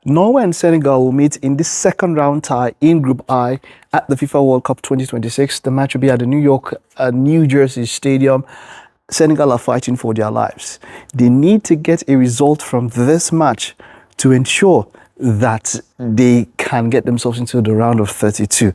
Norway and Senegal will meet in the second round tie in Group I at the FIFA World Cup 2026. The match will be at the New Jersey Stadium. Senegal are fighting for their lives. They need to get a result from this match to ensure that they can get themselves into the round of 32.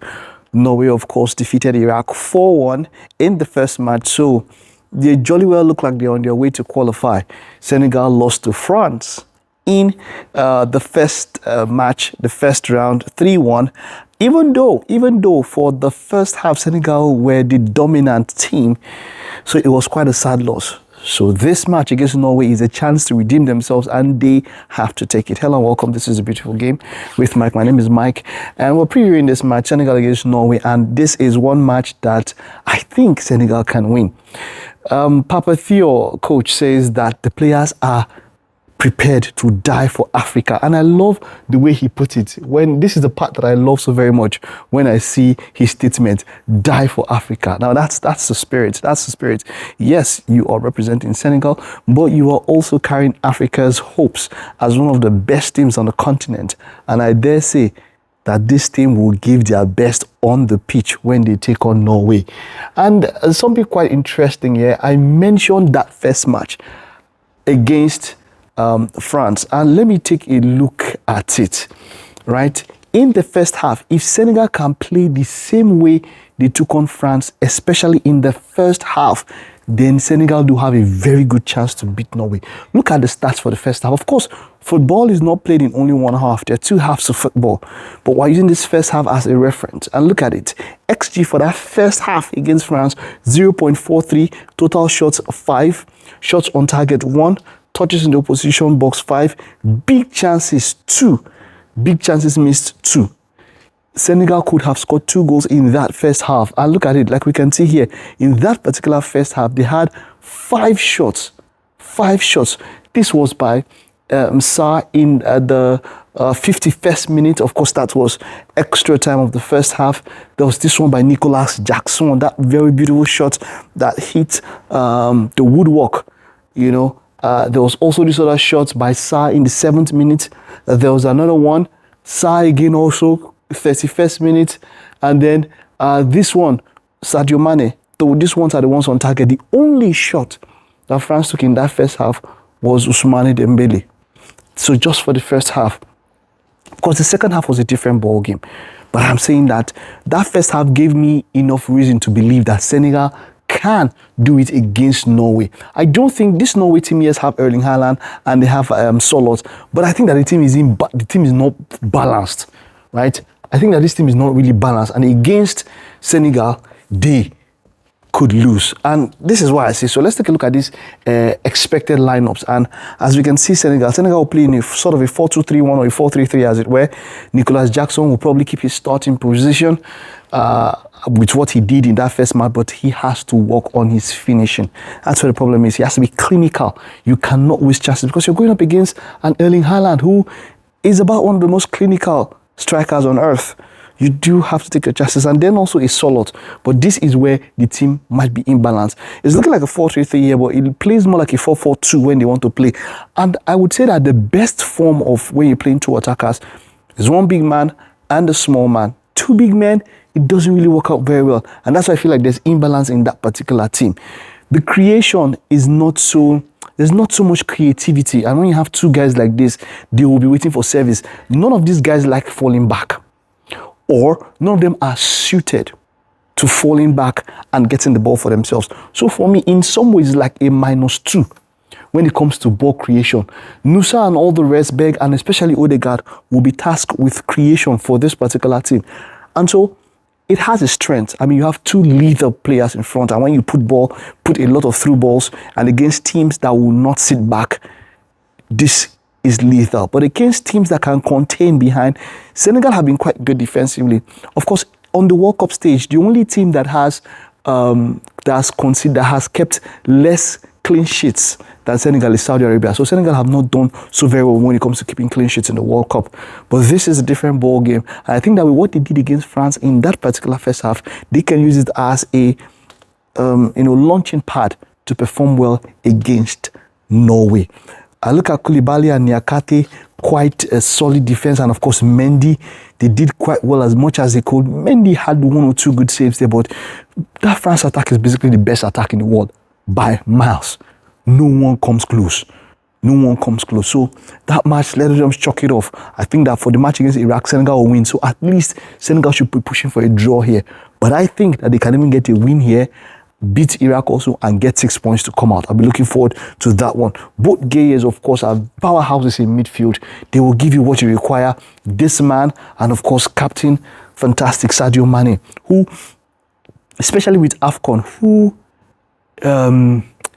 Norway, of course, defeated Iraq 4-1 in the first match, so they jolly well look like they're on their way to qualify. Senegal lost to France in the first match, the first round, 3-1. Even though for the first half, Senegal were the dominant team, so it was quite a sad loss. So this match against Norway is a chance to redeem themselves, and they have to take it. Hello and welcome. This is A Beautiful Game with Mike. My name is Mike, and we're previewing this match, Senegal against Norway, and this is one match that I think Senegal can win. Papa Theo, coach, says that the players are prepared to die for Africa, and I love the way he put it. When this is the part that I love so very much, when I see his statement, die for Africa. Now that's the spirit. That's the spirit. Yes, you are representing Senegal, but you are also carrying Africa's hopes as one of the best teams on the continent, and I dare say that this team will give their best on the pitch when they take on Norway. And something quite interesting here, I mentioned that first match against France, and let me take a look at it. Right, in the first half, if Senegal can play the same way they took on France, especially in the first half, then Senegal do have a very good chance to beat Norway. Look at the stats for the first half. Of course, football is not played in only one half. There are two halves of football, but we're using this first half as a reference. And look at it. XG for that first half against France, 0.43. Total shots 5. Shots on target 1. Touches in the opposition box 5. Big chances 2. Big chances missed 2. Senegal could have scored 2 goals in that first half. And look at it, like we can see here, in that particular first half, they had 5 shots. 5 shots. This was by Sarr in the 51st minute. Of course, that was extra time of the first half. There was this one by Nicolas Jackson, that very beautiful shot that hit the woodwork, you know. There was also this other shot by Sarr in the 7th minute. There was another one, Sarr again also, 31st minute. And then this one, Sadio Mane. So these ones are the ones on target. The only shot that France took in that first half was Ousmane Dembele. So just for the first half. Of course, the second half was a different ball game. But I'm saying that first half gave me enough reason to believe that Senegal can do it against Norway. I don't think this Norway team, yes, have Erling Haaland and they have Solot, but I think that the team is not balanced, right? I think that this team is not really balanced, and against Senegal, they could lose. And this is why I say so. Let's take a look at these expected lineups. And as we can see, Senegal will play in a sort of a 4-2-3-1 or a 4-3-3, as it were. Nicolas Jackson will probably keep his starting position with what he did in that first match, but he has to work on his finishing. That's where the problem is. He has to be clinical. You cannot waste chances because you're going up against an Erling Haaland who is about one of the most clinical strikers on earth. You do have to take your chances, and then also a Solot. But this is where the team might be imbalanced. It's looking like a 4-3-3 here, but it plays more like a 4-4-2 when they want to play. And I would say that the best form of when you're playing 2 attackers is 1 big man and a small man. 2 big men, it doesn't really work out very well. And that's why I feel like there's imbalance in that particular team. The creation is not so... There's not so much creativity. And when you have 2 guys like this, they will be waiting for service. None of these guys like falling back. Or none of them are suited to falling back and getting the ball for themselves. So for me, in some ways, like a -2 when it comes to ball creation. Nusa and all the rest, Berg, and especially Odegaard, will be tasked with creation for this particular team. And so it has a strength. I mean, you have 2 lethal players in front, and when you put a lot of through balls, and against teams that will not sit back, this is lethal. But against teams that can contain behind, Senegal have been quite good defensively. Of course, on the World Cup stage, the only team that has kept less clean sheets than Senegal is Saudi Arabia. So Senegal have not done so very well when it comes to keeping clean sheets in the World Cup. But this is a different ball game. And I think that with what they did against France in that particular first half, they can use it as a launching pad to perform well against Norway. I look at Koulibaly and Niakate, quite a solid defense, and of course Mendy, they did quite well as much as they could. Mendy had 1 or 2 good saves there, but that France attack is basically the best attack in the world by miles. No one comes close. No one comes close. So that match, let them chalk it off. I think that for the match against Iraq, Senegal will win. So at least Senegal should be pushing for a draw here. But I think that they can even get a win here, beat Iraq also, and get 6 points to come out. I'll be looking forward to that one. Both Gayers, of course, are powerhouses in midfield. They will give you what you require. This man, and of course, captain, fantastic Sadio Mane, who, especially with AFCON, who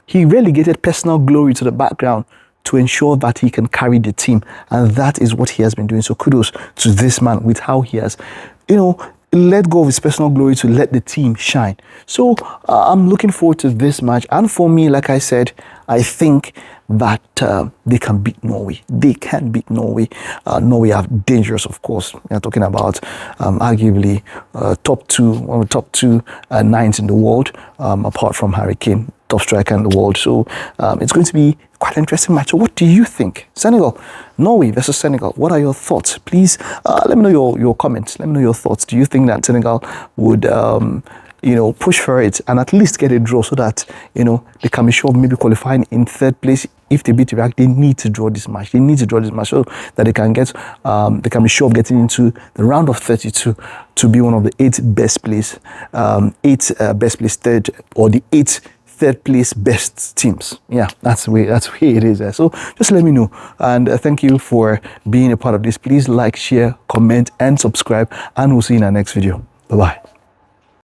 he relegated personal glory to the background to ensure that he can carry the team. And that is what he has been doing. So kudos to this man with how he has, let go of his personal glory to let the team shine. So I'm looking forward to this match. And for me, like I said, I think that they can beat Norway. They can beat Norway. Norway are dangerous, of course. We're talking about arguably one of the top two nines in the world, apart from Harry Kane, top striker in the world. So it's going to be quite an interesting match. So what do you think? Senegal, Norway versus Senegal. What are your thoughts? Please let me know your comments. Let me know your thoughts. Do you think that Senegal would push for it and at least get a draw so that, they can be sure of maybe qualifying in 3rd place? If they beat Iraq, they need to draw this match. They need to draw this match so that they can be sure of getting into the round of 32 to be one of the 8 best place, 8 best place third, or the 8 3rd place best teams. Yeah, that's the way it is. So just let me know. And thank you for being a part of this. Please like, share, comment, and subscribe. And we'll see you in our next video. Bye-bye.